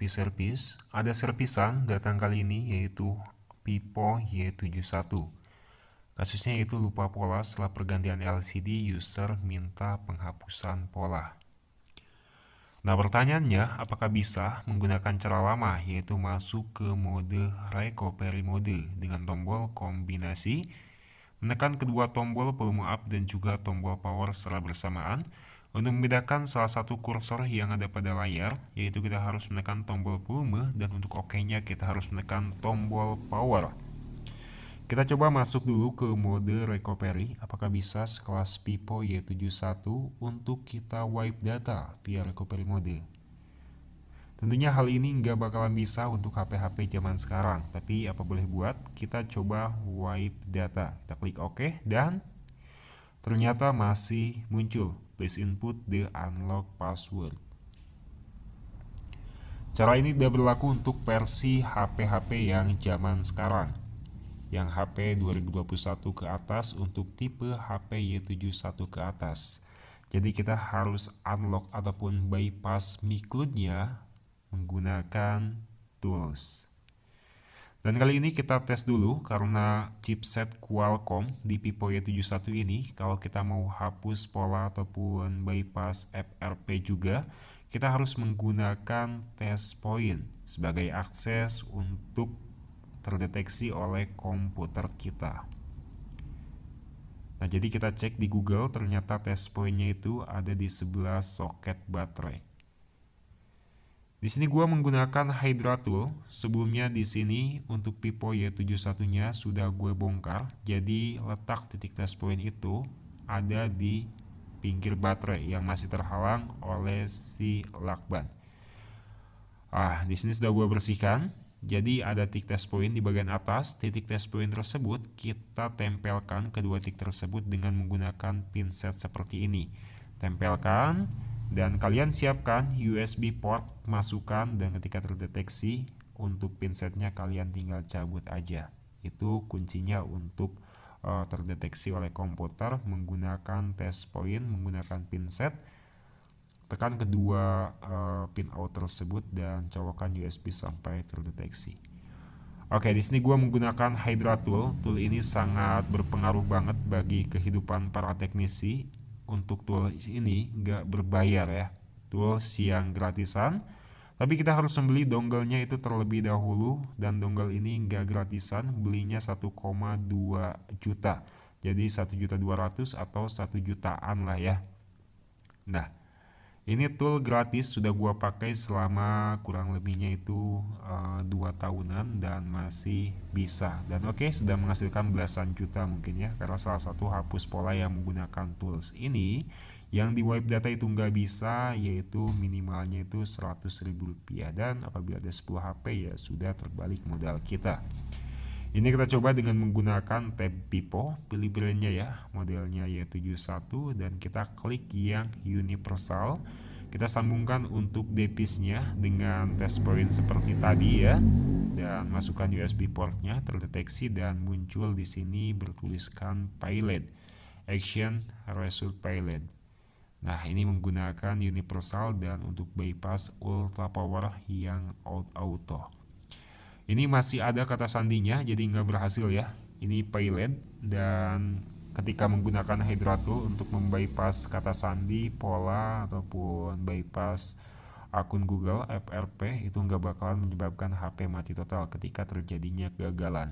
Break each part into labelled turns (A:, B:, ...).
A: Servis, ada servisan datang kali ini yaitu Pipo Y71. Kasusnya yaitu lupa pola setelah pergantian LCD, user minta penghapusan pola. Nah, pertanyaannya, apakah bisa menggunakan cara lama yaitu masuk ke mode recovery mode dengan tombol kombinasi, menekan kedua tombol volume up dan juga tombol power secara bersamaan. Untuk membedakan salah satu kursor yang ada pada layar, yaitu kita harus menekan tombol volume, dan untuk OK-nya kita harus menekan tombol power. Kita coba masuk dulu ke mode recovery, apakah bisa sekelas Pipo Y71 untuk kita wipe data via recovery mode. Tentunya hal ini nggak bakalan bisa untuk HP-HP zaman sekarang, tapi apa boleh buat, kita coba wipe data. Kita klik OK dan ternyata masih muncul please input the unlock password. Cara ini tidak berlaku untuk versi HP-HP yang zaman sekarang, yang HP 2021 ke atas untuk tipe HP Y71 ke atas. Jadi kita harus unlock ataupun bypass micloud-nya menggunakan tools. Dan kali ini kita tes dulu karena chipset Qualcomm di Pipo Y71 ini, kalau kita mau hapus pola ataupun bypass FRP juga, kita harus menggunakan test point sebagai akses untuk terdeteksi oleh komputer kita. Nah, jadi kita cek di Google, ternyata test point-nya itu ada di sebelah soket baterai. Di sini gua menggunakan Hydra Tool. Sebelumnya di sini untuk Pipo Y71-nya sudah gue bongkar. Jadi letak titik test point itu ada di pinggir baterai yang masih terhalang oleh si lakban. Di sini sudah gue bersihkan. Jadi ada titik test point di bagian atas. Titik test point tersebut kita tempelkan kedua titik tersebut dengan menggunakan pinset seperti ini. Tempelkan. Dan kalian siapkan USB port, masukkan, dan ketika terdeteksi untuk pinsetnya kalian tinggal cabut aja. Itu kuncinya untuk terdeteksi oleh komputer menggunakan test point, menggunakan pinset. Tekan kedua pin out tersebut dan colokkan USB sampai terdeteksi. Oke, di sini gue menggunakan Hydra Tool. Tool ini sangat berpengaruh banget bagi kehidupan para teknisi. Untuk tool ini nggak berbayar ya, tools yang gratisan, tapi kita harus membeli dongle-nya itu terlebih dahulu, dan dongle ini nggak gratisan, belinya 1,2 juta, jadi 1.200.000 atau 1 jutaan lah ya. Nah, ini tool gratis, sudah gua pakai selama kurang lebihnya itu 2 tahunan dan masih bisa. Dan oke, sudah menghasilkan belasan juta mungkin ya, karena salah satu hapus pola yang menggunakan tools ini yang di wipe data itu nggak bisa, yaitu minimalnya itu Rp100.000, dan apabila ada 10 HP ya sudah terbalik modal kita. Ini kita coba dengan menggunakan tab Pipo, pilih brandnya ya, modelnya Y71, dan kita klik yang universal. Kita sambungkan untuk device-nya dengan test point seperti tadi ya, dan masukkan USB portnya, terdeteksi dan muncul di sini bertuliskan pilot, action result pilot. Nah, ini menggunakan universal dan untuk bypass ultra power yang auto. Ini masih ada kata sandinya, jadi nggak berhasil ya. Ini pilot, dan ketika menggunakan Hydra Tool untuk membypass kata sandi, pola, ataupun bypass akun Google FRP, itu nggak bakalan menyebabkan HP mati total ketika terjadinya kegagalan.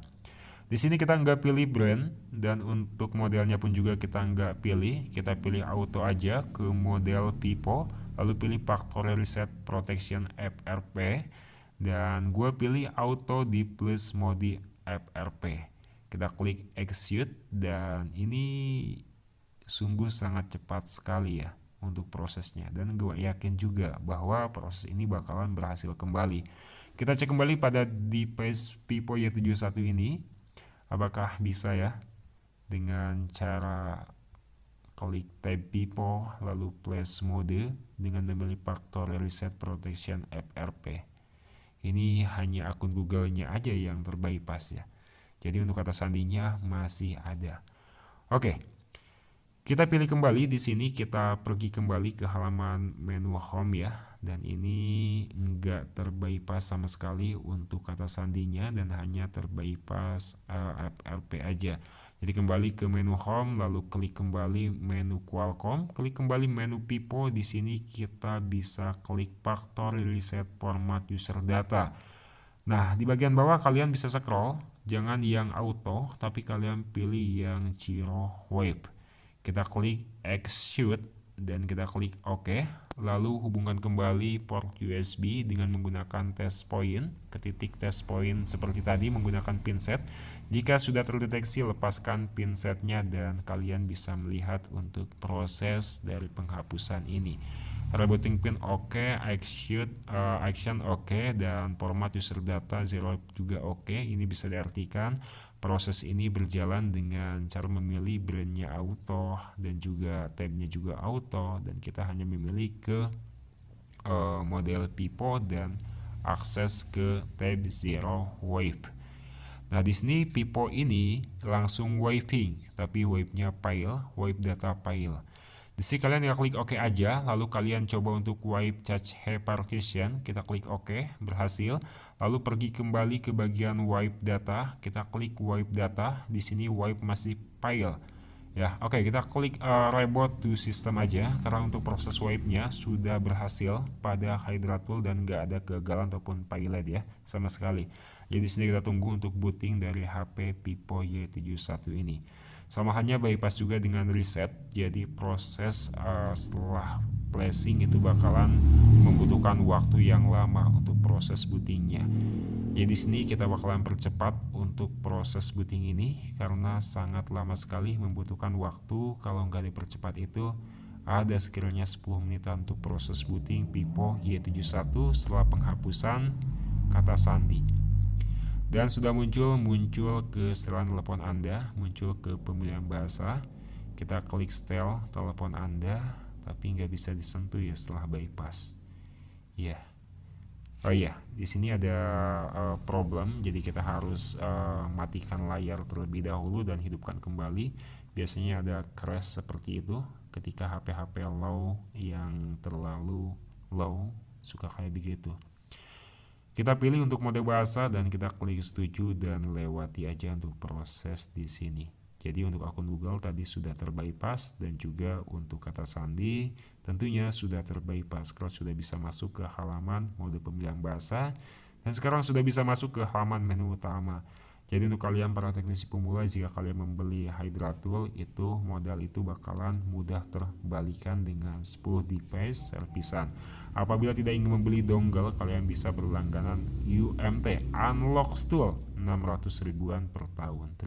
A: Di sini kita nggak pilih brand, dan untuk modelnya pun juga kita nggak pilih. Kita pilih auto aja ke model Pipo, lalu pilih factory reset protection FRP, dan gue pilih auto di plus mode FRP. Kita klik execute, dan ini sungguh sangat cepat sekali ya untuk prosesnya, dan gue yakin juga bahwa proses ini bakalan berhasil kembali. Kita cek kembali pada device Pipo Y71 ini, apakah bisa ya dengan cara klik tab Pipo lalu place mode dengan memilih factory reset protection FRP. Ini hanya akun Google-nya aja yang terbypass ya. Jadi untuk kata sandinya masih ada. Oke. Kita pilih kembali di sini, kita pergi kembali ke halaman menu home ya. Dan ini enggak terbypass sama sekali untuk kata sandinya dan hanya terbypass FLP aja. Jadi kembali ke menu home, lalu klik kembali menu Qualcomm, klik kembali menu Pipo. Di sini kita bisa klik factory reset format user data. Nah, di bagian bawah kalian bisa scroll, jangan yang auto, tapi kalian pilih yang Zero Wave. Kita klik execute dan kita klik OK. Lalu hubungkan kembali port USB dengan menggunakan test point ke titik test point seperti tadi menggunakan pinset. Jika sudah terdeteksi, lepaskan pinsetnya dan kalian bisa melihat untuk proses dari penghapusan ini. Rebooting pin OK, action OK, dan format user data zero juga OK. Ini bisa diartikan proses ini berjalan dengan cara memilih brandnya auto dan juga tabnya juga auto, dan kita hanya memilih ke model Pipo dan akses ke tab Zero Wave. Nah, di sini Pipo ini langsung waving, tapi wave-nya file, wave data file. Di sini kalian tinggal klik OK aja, lalu kalian coba untuk wipe cache hypervision, kita klik OK, berhasil. Lalu pergi kembali ke bagian wipe data, kita klik wipe data. Di sini wipe masih file. Ya, oke, kita klik reboot to system aja karena untuk proses wipe-nya sudah berhasil pada Hydra Tool dan nggak ada kegagalan ataupun payload ya sama sekali. Jadi di sini kita tunggu untuk booting dari HP Pipo Y71 ini. Sama hanya bypass juga dengan reset. Jadi proses setelah flashing itu bakalan membutuhkan waktu yang lama untuk proses bootingnya. Jadi di sini kita bakalan percepat untuk proses booting ini karena sangat lama sekali membutuhkan waktu. Kalau nggak dipercepat itu ada sekiranya 10 menitan untuk proses booting Pipo Y71 setelah penghapusan kata sandi. Dan sudah muncul ke setelan telepon Anda, muncul ke pemilihan bahasa. Kita klik setel telepon Anda, tapi nggak bisa disentuh ya setelah bypass. Ya. Oh iya, di sini ada problem, jadi kita harus matikan layar terlebih dahulu dan hidupkan kembali. Biasanya ada crash seperti itu ketika HP-HP low yang terlalu low suka kayak begitu. Kita pilih untuk mode bahasa dan kita klik setuju dan lewati aja untuk proses di sini. Jadi untuk akun Google tadi sudah terbypass dan juga untuk kata sandi tentunya sudah terbypass. Sekarang sudah bisa masuk ke halaman mode pemilihan bahasa dan sekarang sudah bisa masuk ke halaman menu utama. Jadi untuk kalian para teknisi pemula, jika kalian membeli Hydra Tool itu modal itu bakalan mudah terbalikan dengan 10 device servisan. Apabila tidak ingin membeli dongle, kalian bisa berlangganan UMT Unlock Tool 600 ribuan per tahun.